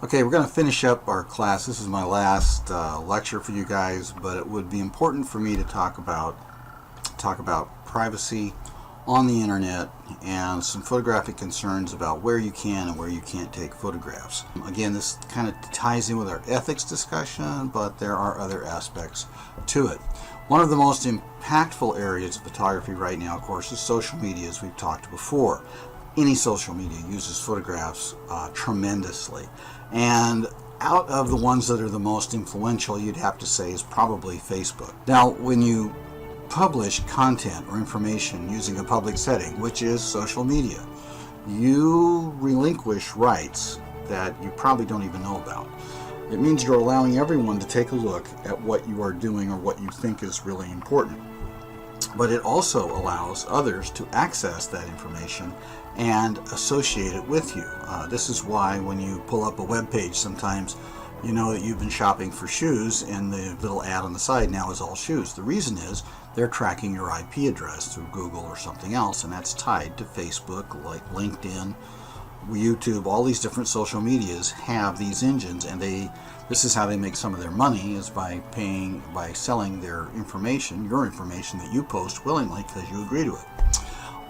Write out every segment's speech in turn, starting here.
Okay, we're going to finish up our class. This is my last lecture for you guys, but it would be important for me to talk about privacy on the internet and some photographic concerns about where you can and where you can't take photographs. Again, this kind of ties in with our ethics discussion, but there are other aspects to it. One of the most impactful areas of photography right now, of course, is social media, as we've talked before. Any social media uses photographs tremendously. And out of the ones that are the most influential, you'd have to say is probably Facebook. Now, when you publish content or information using a public setting, which is social media, you relinquish rights that you probably don't even know about. It means you're allowing everyone to take a look at what you are doing or what you think is really important. But it also allows others to access that information and associate it with you. This is why when you pull up a web page, sometimes you know that you've been shopping for shoes and the little ad on the side now is all shoes. The reason is they're tracking your IP address through Google or something else, and that's tied to Facebook, like LinkedIn, YouTube. All these different social medias have these engines, and this is how they make some of their money, is by selling their information, your information that you post willingly because you agree to it.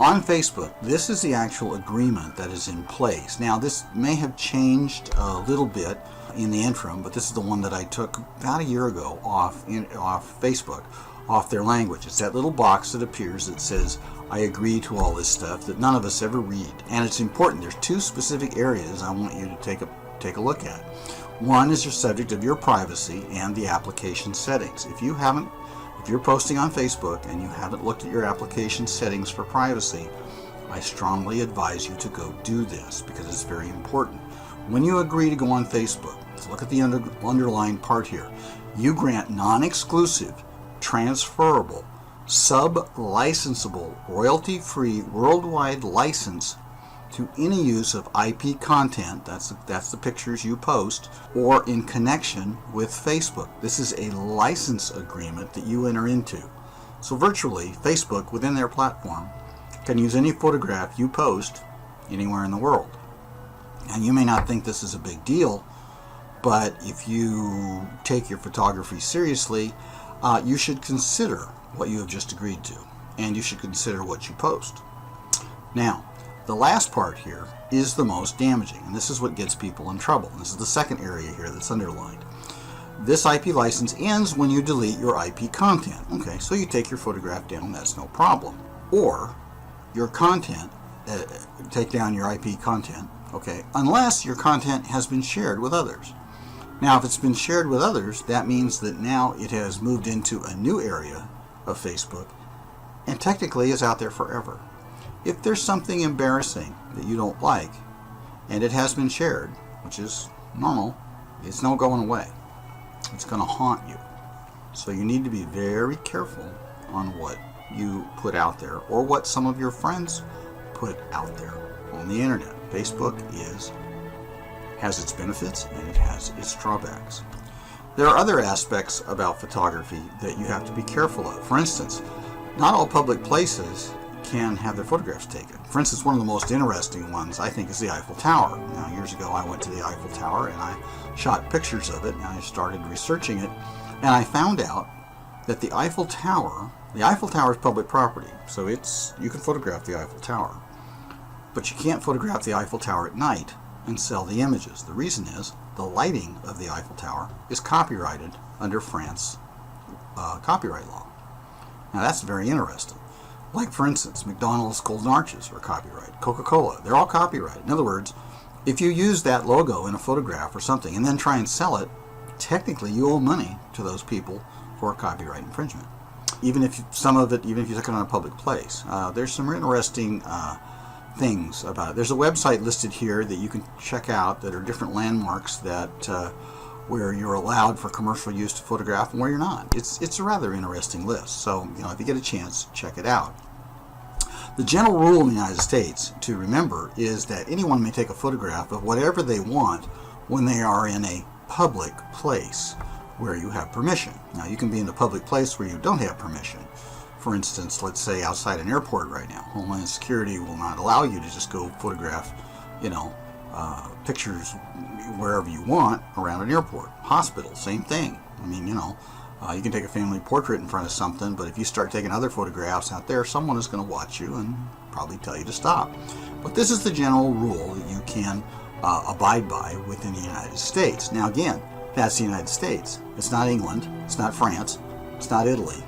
On Facebook, this is the actual agreement that is in place. Now, this may have changed a little bit in the interim, but this is the one that I took about a year ago off Facebook, off their language. It's that little box that appears that says, I agree to all this stuff that none of us ever read. And it's important. There's two specific areas I want you to take a look at. One is your subject of your privacy and the application settings. If you're posting on Facebook and you haven't looked at your application settings for privacy, I strongly advise you to go do this because it's very important. When you agree to go on Facebook, let's look at the underlined part here. You grant non-exclusive, transferable, sub-licensable, royalty-free worldwide license to any use of IP content, that's the pictures you post, or in connection with Facebook. This is a license agreement that you enter into. So virtually, Facebook, within their platform, can use any photograph you post anywhere in the world. And you may not think this is a big deal, but if you take your photography seriously, you should consider what you have just agreed to, and you should consider what you post. Now, the last part here is the most damaging, and this is what gets people in trouble. This is the second area here that's underlined. This IP license ends when you delete your IP content. Okay, so you take your photograph down, that's no problem. Or your content, take down your IP content, okay, unless your content has been shared with others. Now, if it's been shared with others, that means that now it has moved into a new area of Facebook and technically is out there forever. If there's something embarrassing that you don't like and it has been shared, which is normal, it's no going away. It's going to haunt you. So you need to be very careful on what you put out there or what some of your friends put out there on the internet. Facebook has its benefits and it has its drawbacks. There are other aspects about photography that you have to be careful of. For instance, not all public places can have their photographs taken. For instance, one of the most interesting ones I think is the Eiffel Tower. Now, years ago I went to the Eiffel Tower and I shot pictures of it and I started researching it, and I found out that the Eiffel Tower is public property, so you can photograph the Eiffel Tower, but you can't photograph the Eiffel Tower at night and sell the images. The reason is the lighting of the Eiffel Tower is copyrighted under France copyright law. Now that's very interesting. Like, for instance, McDonald's Golden Arches are copyrighted. Coca-Cola, they're all copyrighted. In other words, if you use that logo in a photograph or something and then try and sell it, technically you owe money to those people for copyright infringement. Even if you took it on a public place. There's some interesting things about it. There's a website listed here that you can check out that are different landmarks that where you're allowed for commercial use to photograph and where you're not. It's a rather interesting list. So, if you get a chance, check it out. The general rule in the United States to remember is that anyone may take a photograph of whatever they want when they are in a public place where you have permission. Now, you can be in a public place where you don't have permission. For instance, let's say outside an airport right now, Homeland Security will not allow you to just go photograph, pictures wherever you want around an airport. Hospital, same thing. I mean, you can take a family portrait in front of something, but if you start taking other photographs out there, someone is going to watch you and probably tell you to stop. But this is the general rule that you can abide by within the United States. Now again, that's the United States. It's not England. It's not France. It's not Italy.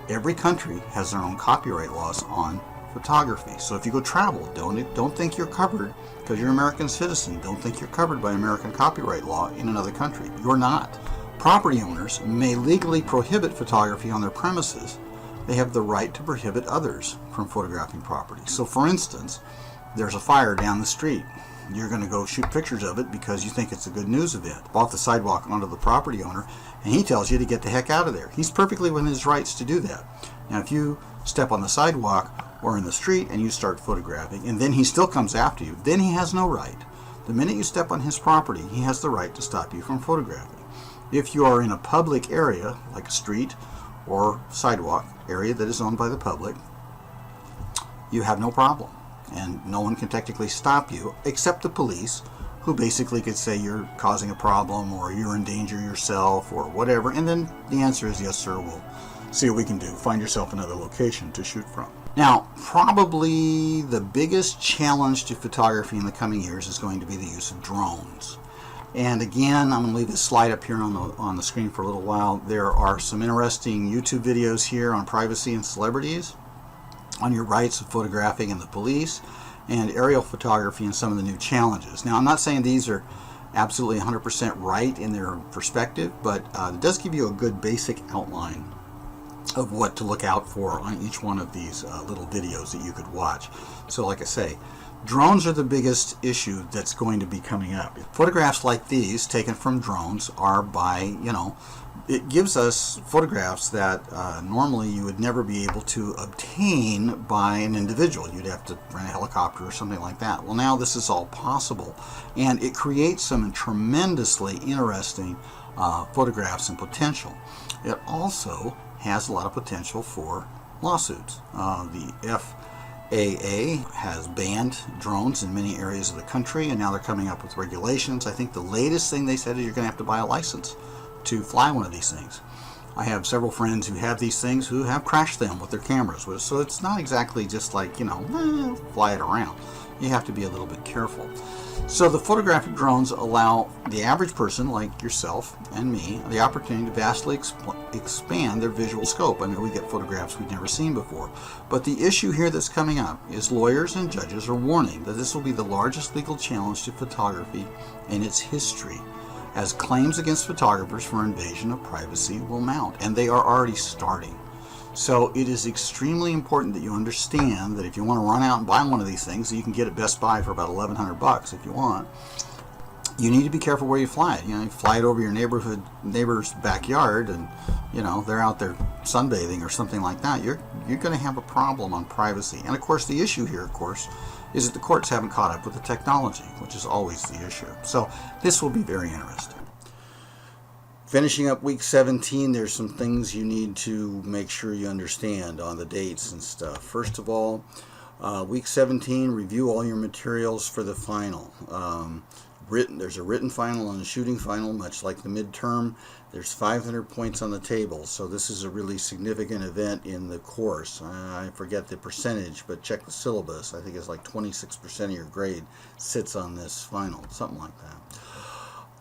Every country has their own copyright laws on photography. So if you go travel, don't think you're covered because you're an American citizen. Don't think you're covered by American copyright law in another country. You're not. Property owners may legally prohibit photography on their premises. They have the right to prohibit others from photographing property. So for instance, there's a fire down the street. You're going to go shoot pictures of it because you think it's a good news event. Off the sidewalk onto the property owner, and he tells you to get the heck out of there. He's perfectly within his rights to do that. Now if you step on the sidewalk or in the street and you start photographing, and then he still comes after you, then he has no right. The minute you step on his property, he has the right to stop you from photographing. If you are in a public area, like a street or sidewalk area that is owned by the public, you have no problem. And no one can technically stop you except the police, who basically could say you're causing a problem or you're in danger yourself or whatever. And then the answer is, yes, sir, we'll see what we can do. Find yourself another location to shoot from. Now, probably the biggest challenge to photography in the coming years is going to be the use of drones. And again, I'm going to leave this slide up here on the screen for a little while. There are some interesting YouTube videos here on privacy and celebrities, on your rights of photographing and the police, and aerial photography and some of the new challenges. Now, I'm not saying these are absolutely 100% right in their perspective, but it does give you a good basic outline of what to look out for on each one of these little videos that you could watch. So like I say, drones are the biggest issue that's going to be coming up. Photographs like these taken from drones are by, it gives us photographs that normally you would never be able to obtain by an individual. You'd have to rent a helicopter or something like that. Well, now this is all possible, and it creates some tremendously interesting photographs and potential. It also has a lot of potential for lawsuits. The FAA has banned drones in many areas of the country, and now they're coming up with regulations. I think the latest thing they said is you're going to have to buy a license to fly one of these things. I have several friends who have these things who have crashed them with their cameras, so it's not exactly just like, fly it around. You have to be a little bit careful. So the photographic drones allow the average person like yourself and me the opportunity to vastly expand their visual scope. I mean, we get photographs we've never seen before. But the issue here that's coming up is lawyers and judges are warning that this will be the largest legal challenge to photography in its history, as claims against photographers for invasion of privacy will mount, and they are already starting. So it is extremely important that you understand that if you want to run out and buy one of these things that you can get at Best Buy for about $1,100 if you want, you need to be careful where you fly it. You fly it over your neighbor's backyard and they're out there sunbathing or something like that, you're going to have a problem on privacy. And of course the issue here, is that the courts haven't caught up with the technology, which is always the issue. So this will be very interesting. Finishing up week 17, there's some things you need to make sure you understand on the dates and stuff. First of all, week 17, review all your materials for the final. There's a written final and a shooting final, much like the midterm. There's 500 points on the table, so this is a really significant event in the course. I forget the percentage, but check the syllabus. I think it's like 26% of your grade sits on this final, something like that.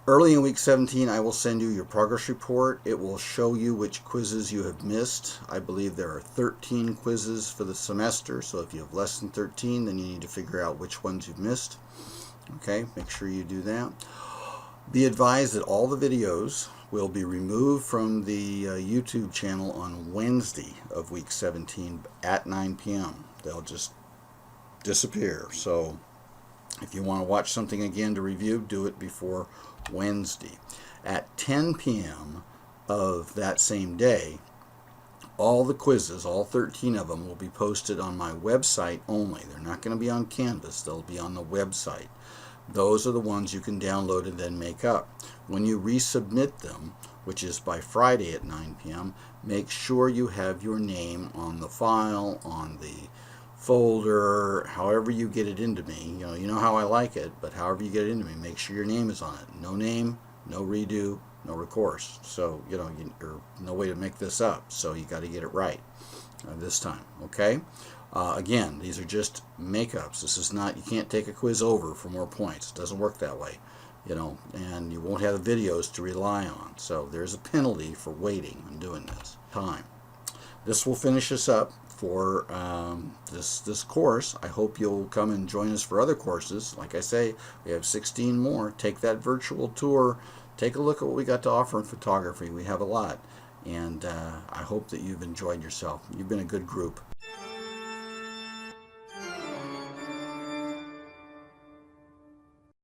Early in week 17, I will send you your progress report. It will show you which quizzes you have missed. I believe there are 13 quizzes for the semester, so if you have less than 13, then you need to figure out which ones you've missed. Okay, make sure you do that. Be advised that all the videos will be removed from the YouTube channel on Wednesday of week 17 at 9 p.m. They'll just disappear. So if you want to watch something again to review, do it before Wednesday. At 10 p.m. of that same day, all the quizzes, all 13 of them, will be posted on my website only. They're not going to be on Canvas. They'll be on the website. Those are the ones you can download and then make up. When you resubmit them, which is by Friday at 9 p.m., make sure you have your name on the file, on the folder, however you get it into me. You know how I like it, but however you get it into me, make sure your name is on it. No name, no redo, no recourse. So, or no way to make this up. So you got to get it right this time. Okay. Again, these are just makeups. This is not, you can't take a quiz over for more points. It doesn't work that way. And you won't have videos to rely on. So there's a penalty for waiting and doing this time. This will finish us up for this course. I hope you'll come and join us for other courses. Like I say, we have 16 more. Take that virtual tour. Take a look at what we got to offer in photography. We have a lot. And I hope that you've enjoyed yourself. You've been a good group.